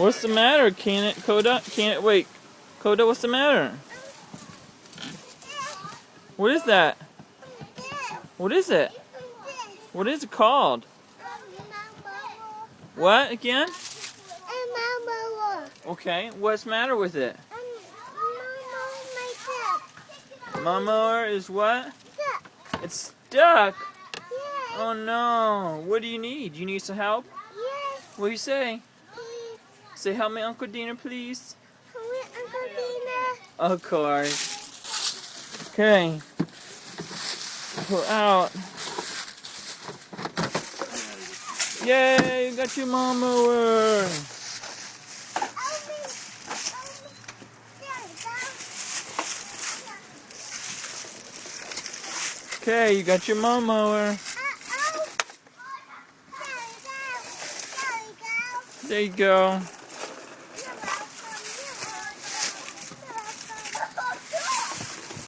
What's the matter? Coda? Wait. Coda, what's the matter? What is that? What is it? What is it called? What again? Okay, what's the matter with it? Mower is what? It's stuck. Oh no. What do you need? You need some help? Yes. What do you say? Please. Say, help me, Uncle Dina, please. Help me, Uncle Dina. Of course. Okay. Pull out. Yay, you got your mower. Okay, you got your mower. There you go.